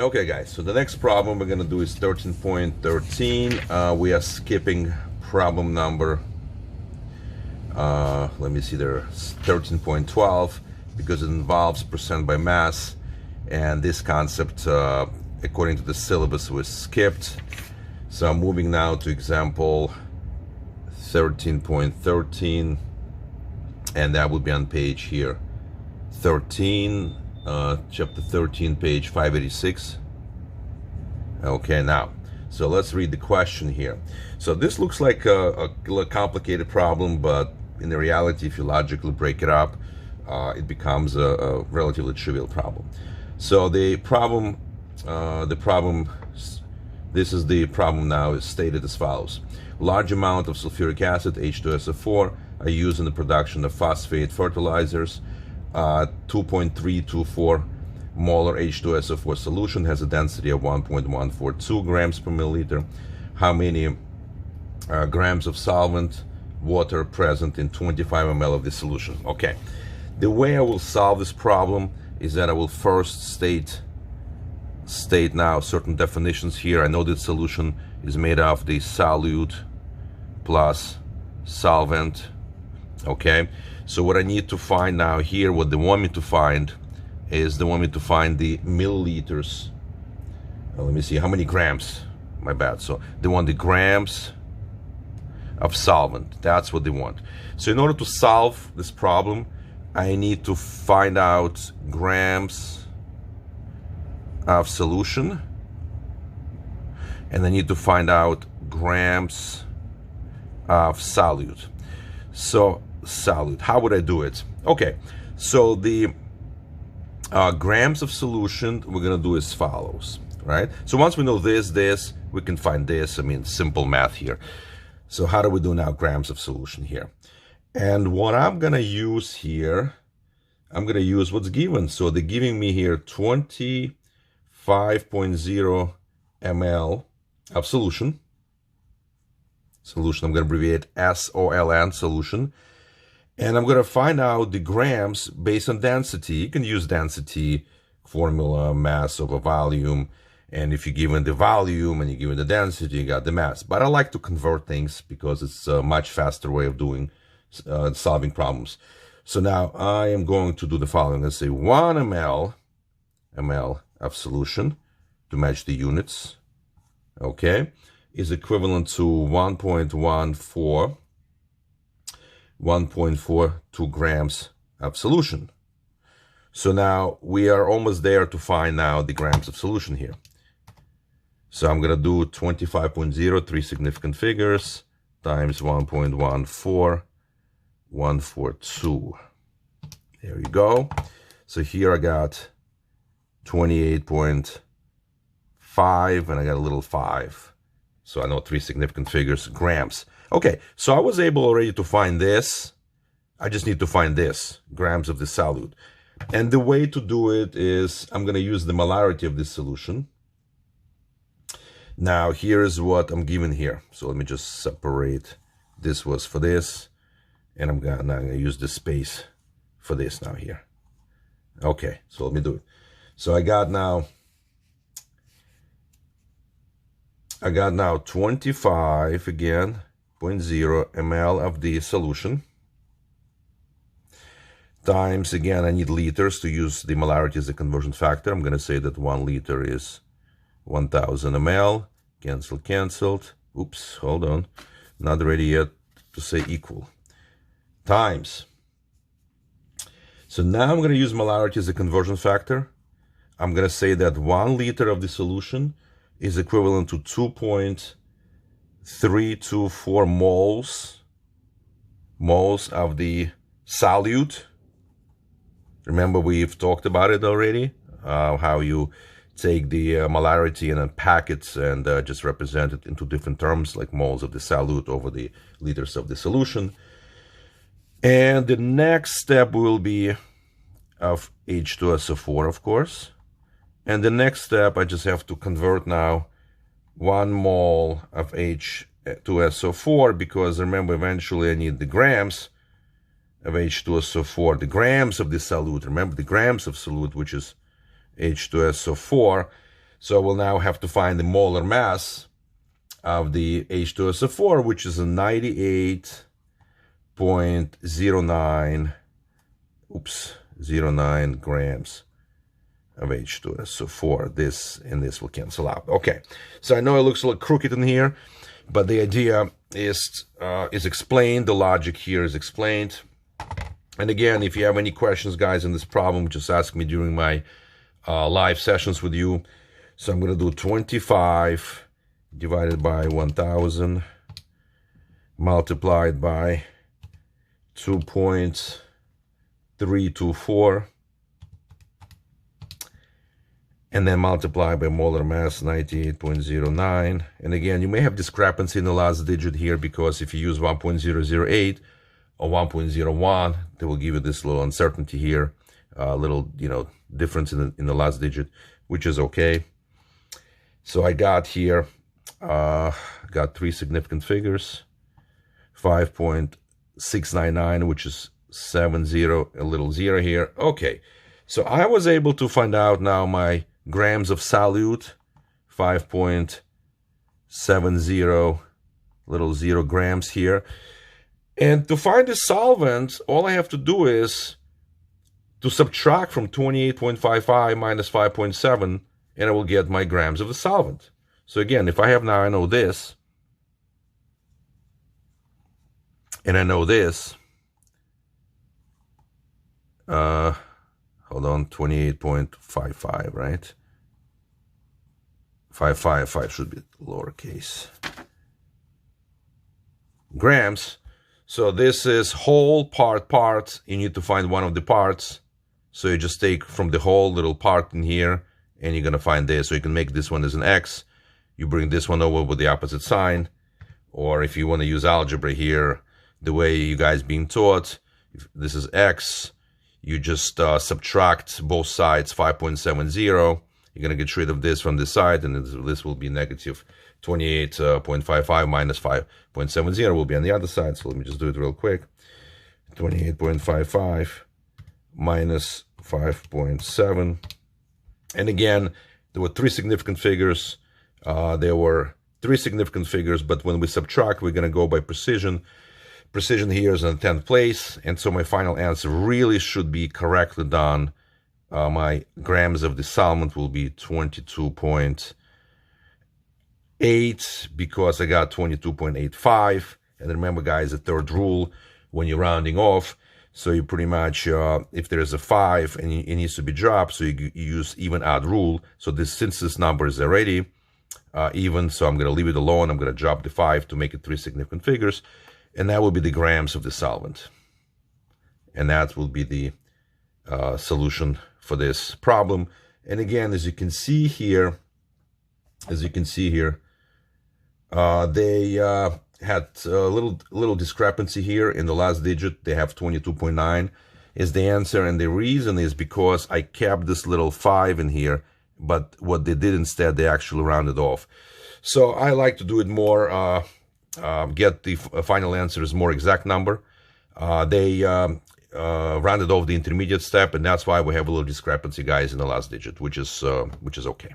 Okay guys, so the next problem we're gonna do is 13.13. We are skipping problem number, let me see there, 13.12, because it involves percent by mass, and this concept, according to the syllabus, was skipped. So I'm moving now to example 13.13, and that would be on page here 13, chapter 13, page 586. Okay, now, so let's read the question here. So this looks like a complicated problem, but in the reality, if you logically break it up, it becomes a relatively trivial problem. So the problem, this is the problem now, is stated as follows. Large amount of sulfuric acid, H2SO4, are used in the production of phosphate fertilizers. 2.324 molar H2SO4 solution has a density of 1.142 grams per milliliter. How many grams of solvent water present in 25 ml of the solution? Okay, the way I will solve this problem is that I will first state now certain definitions here. I know that solution is made of the solute plus solvent. Okay, so what I need to find now here, what they want me to find is they want me to find the milliliters. Let me see, how many grams? My bad. So they want the grams of solvent. That's what they want. So in order to solve this problem, I need to find out grams of solution, and I need to find out grams of solute. So solute, how would I do it? Okay, so the grams of solution we're gonna do as follows, right? So once we know this, we can find this. I mean, simple math here. So how do we do now grams of solution here? And what I'm gonna use here, I'm gonna use what's given. So they're giving me here 25.0 ml of solution. I'm gonna abbreviate SOLN, solution. And I'm going to find out the grams based on density. You can use density formula, mass over volume. And if you're given the volume and you're given the density, you got the mass. But I like to convert things because it's a much faster way of doing solving problems. So now I am going to do the following. Let's say 1 ml of solution to match the units, okay, is equivalent to 1.42 grams of solution. So now we are almost there to find now the grams of solution here. So I'm going to do 25.0, 3 significant figures, times 1.14142. There you go. So here I got 28.5, and I got a little 5. So I know 3 significant figures, grams. Okay, so I was able already to find this. I just need to find this, grams of the solute. And the way to do it is I'm going to use the molarity of this solution. Now, here's what I'm given here. So let me just separate. This was for this, and I'm going to use the space for this now here. Okay, so let me do it. So I got now 25 again. 0.0 ml of the solution times, again, I need liters to use the molarity as a conversion factor. I'm going to say that 1 liter is 1000 ml. Canceled. Oops, hold on. Not ready yet to say equal. Times. So now I'm going to use molarity as a conversion factor. I'm going to say that 1 liter of the solution is equivalent to 2.324 moles of the solute. Remember, we've talked about it already, how you take the molarity and unpack it and just represent it into different terms, like moles of the solute over the liters of the solution. And the next step will be of H2SO4, of course. And the next step, I just have to convert now 1 mole of H2SO4, because remember, eventually I need the grams of H2SO4, the grams of the solute. Remember the grams of solute, which is H2SO4. So we'll now have to find the molar mass of the H2SO4, which is a 98.09 grams of H2SO4. This and this will cancel out. Okay, so I know it looks a little crooked in here, but the idea is explained. The logic here is explained. And again, if you have any questions, guys, in this problem, just ask me during my live sessions with you. So I'm going to do 25 divided by 1000 multiplied by 2.324 and then multiply by molar mass 98.09. And again, you may have discrepancy in the last digit here, because if you use 1.008 or 1.01, they will give you this little uncertainty here, a little, difference in the last digit, which is okay. So I got here, got three significant figures, 5.699, which is 70, a little zero here. Okay, so I was able to find out now my grams of solute, 5.70, little 0 grams here. And to find the solvent, all I have to do is to subtract from 28.55 minus 5.7, and I will get my grams of the solvent. So again, if I know this, and I know this, hold on, 28.55, right? 555 should be lowercase. Grams. So this is whole, part. You need to find one of the parts. So you just take from the whole little part in here, and you're going to find this. So you can make this one as an X. You bring this one over with the opposite sign. Or if you want to use algebra here, the way you guys being taught, if this is X, you just subtract both sides 5.70. You're going to get rid of this from this side, and this will be negative 28.55 minus 5.70 will be on the other side. So let me just do it real quick. 28.55 minus 5.7. And again, there were three significant figures. But when we subtract, we're going to go by precision. Precision here is in the 10th place. And so my final answer really should be correctly done. My grams of the solvent will be 22.8 because I got 22.85. And remember, guys, the third rule when you're rounding off. So you pretty much, if there's a 5 and it needs to be dropped, so you use even odd rule. So since this number is already even, so I'm going to leave it alone. I'm going to drop the 5 to make it three significant figures. And that will be the grams of the solvent. And that will be the solution for this problem. And again, as you can see here, they had a little discrepancy here in the last digit. They have 22.9 is the answer, and the reason is because I kept this little 5 in here, but what they did instead, they actually rounded off. So I like to do it more, get the final answer is more exact number. They rounded off the intermediate step, and that's why we have a little discrepancy, guys, in the last digit, which is okay.